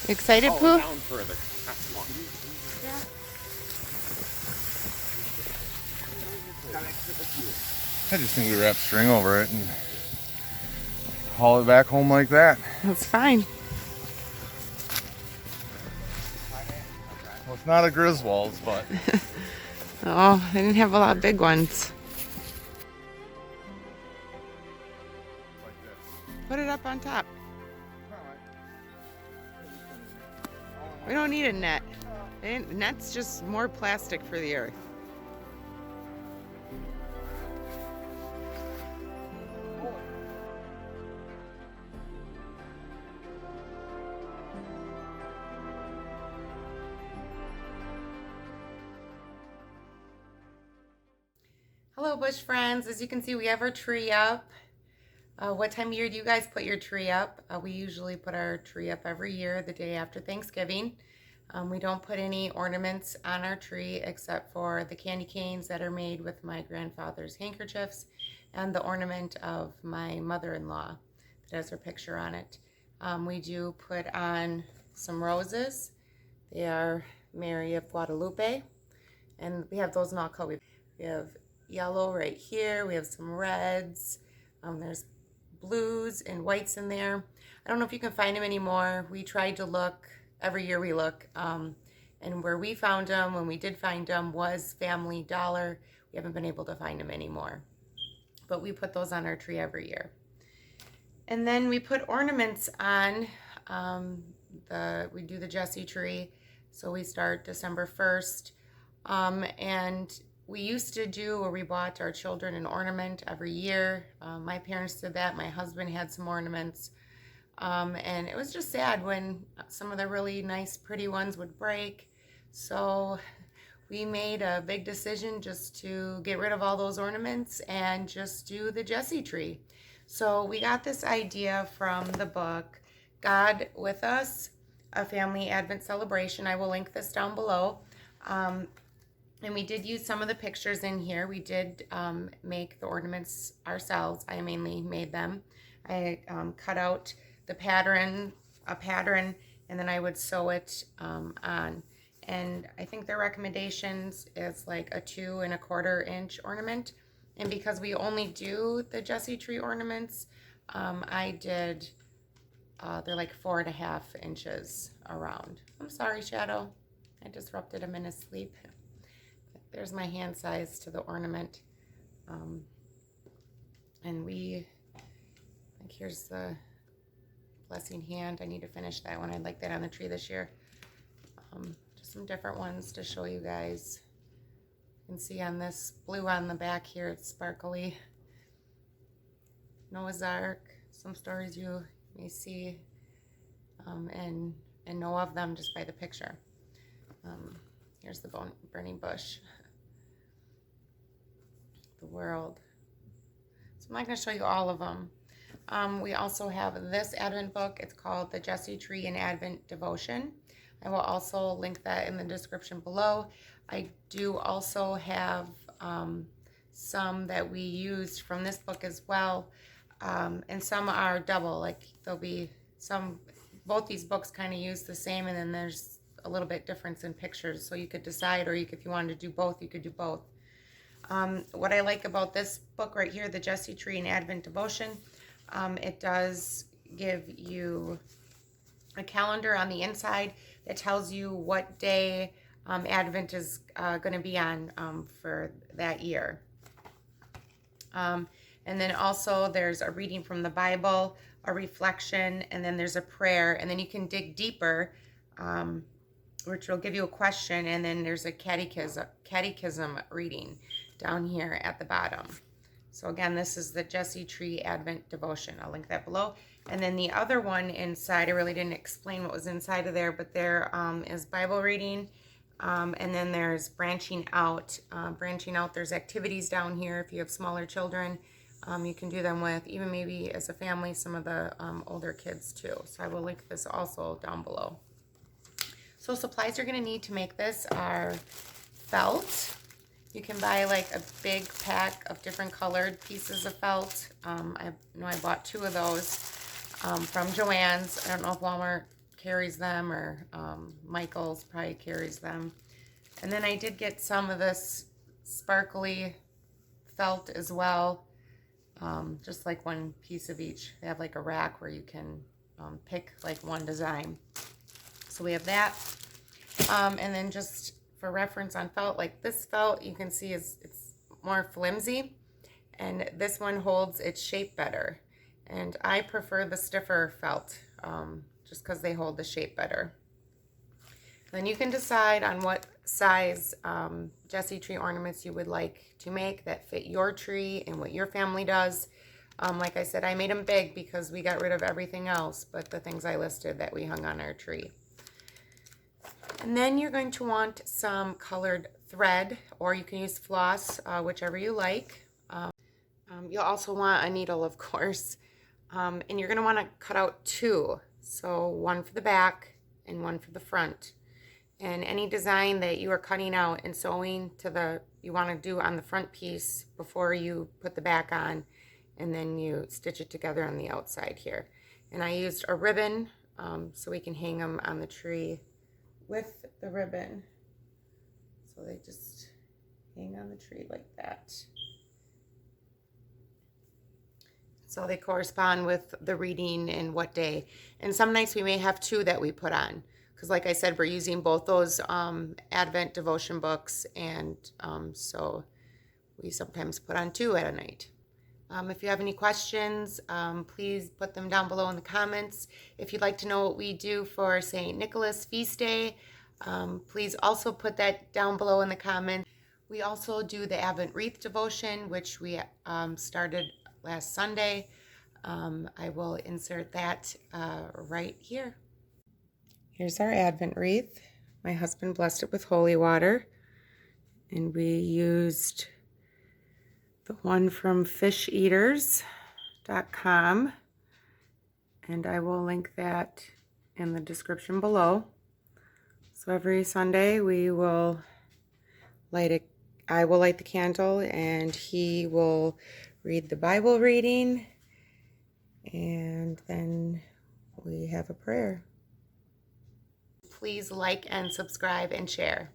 Excited, Oh, Pooh? down further. That's one. I just think we wrap string over it and haul it back home like that. That's fine. Well, it's not a Griswold's, but Oh, they didn't have a lot of big ones. Put it up on top. We don't need a net. Net's just more plastic for the earth. Hello, bush friends. As you can see, we have our tree up. What time of year do you guys put your tree up? We usually put our tree up every year, the day after Thanksgiving. We don't put any ornaments on our tree except for the candy canes that are made with my grandfather's handkerchiefs and the ornament of my mother-in-law that has her picture on it. We do put on some roses. They are Mary of Guadalupe, and we have those in all colors. We have yellow right here. We have some reds. There's blues and whites in there. I don't know if you can find them anymore. We tried to look. Every year we look. And where we found them, when we did find them, was Family Dollar. We haven't been able to find them anymore. But we put those on our tree every year. And then we put ornaments on. We do the Jesse tree. So we start December 1st. And we used to do where we bought our children an ornament every year. My parents did that. My husband had some ornaments. And it was just sad when some of the really nice, pretty ones would break. So we made a big decision just to get rid of all those ornaments and just do the Jesse tree. So we got this idea from the book, God with Us, A Family Advent Celebration. I will link this down below. And we did use some of the pictures in here. We did make the ornaments ourselves. I mainly made them. I cut out a pattern, and then I would sew it on. And I think their recommendations is like a 2 1/4 inch ornament. And because we only do the Jesse tree ornaments, I did, they're like 4 1/2 inches around. I'm sorry, Shadow. I disrupted him in his sleep. There's my hand size to the ornament. And here's the blessing hand. I need to finish that one. I'd like that on the tree this year. Just some different ones to show you guys. You can see on this blue on the back here, it's sparkly. Noah's Ark, some stories you may see and know of them just by the picture. Here's the burning bush. The world. So I'm not going to show you all of them. We also have this Advent book. It's called The Jesse Tree and Advent Devotion. I will also link that in the description below. I do also have some that we used from this book as well. And some are double. Like there'll be some, both these books kind of use the same, and then there's a little bit difference in pictures. So you could decide, or if you wanted to do both, you could do both. What I like about this book right here, The Jesse Tree and Advent Devotion, it does give you a calendar on the inside that tells you what day Advent is going to be on for that year. And then also there's a reading from the Bible, a reflection, and then there's a prayer. And then you can dig deeper, which will give you a question, and then there's a catechism reading down here at the bottom. So again, this is the Jesse Tree Advent Devotion. I'll link that below. And then the other one inside, I really didn't explain what was inside of there, but there is Bible reading, and then there's branching out. There's activities down here if you have smaller children. You can do them with, even maybe as a family, some of the older kids too. So I will link this also down below. So supplies you're going to need to make this are felt. You can buy like a big pack of different colored pieces of felt. I know I bought 2 of those from Joann's. I don't know if Walmart carries them, or Michael's probably carries them. And then I did get some of this sparkly felt as well, just like one piece of each. They have like a rack where you can pick like one design. So we have that. And then just for reference on felt, like this felt you can see it's more flimsy, and this one holds its shape better. And I prefer the stiffer felt just because they hold the shape better. Then you can decide on what size Jessie tree ornaments you would like to make that fit your tree and what your family does. Like I said, I made them big because we got rid of everything else but the things I listed that we hung on our tree. And then you're going to want some colored thread, or you can use floss, whichever you like. You'll also want a needle, of course. And you're going to want to cut out two. So one for the back and one for the front. And any design that you are cutting out and sewing to you want to do on the front piece before you put the back on, and then you stitch it together on the outside here. And I used a ribbon so we can hang them on the tree with the ribbon. So they just hang on the tree like that. So they correspond with the reading and what day. And some nights we may have two that we put on, because like I said, we're using both those Advent devotion books, and so we sometimes put on two at a night. If you have any questions, please put them down below in the comments. If you'd like to know what we do for St. Nicholas Feast Day, please also put that down below in the comments. We also do the Advent wreath devotion, which we started last Sunday. I will insert that right here. Here's our Advent wreath. My husband blessed it with holy water, and we used the one from fisheaters.com, and I will link that in the description below. So every Sunday we will I will light the candle, and he will read the Bible reading, and then we have a prayer. Please like and subscribe and share.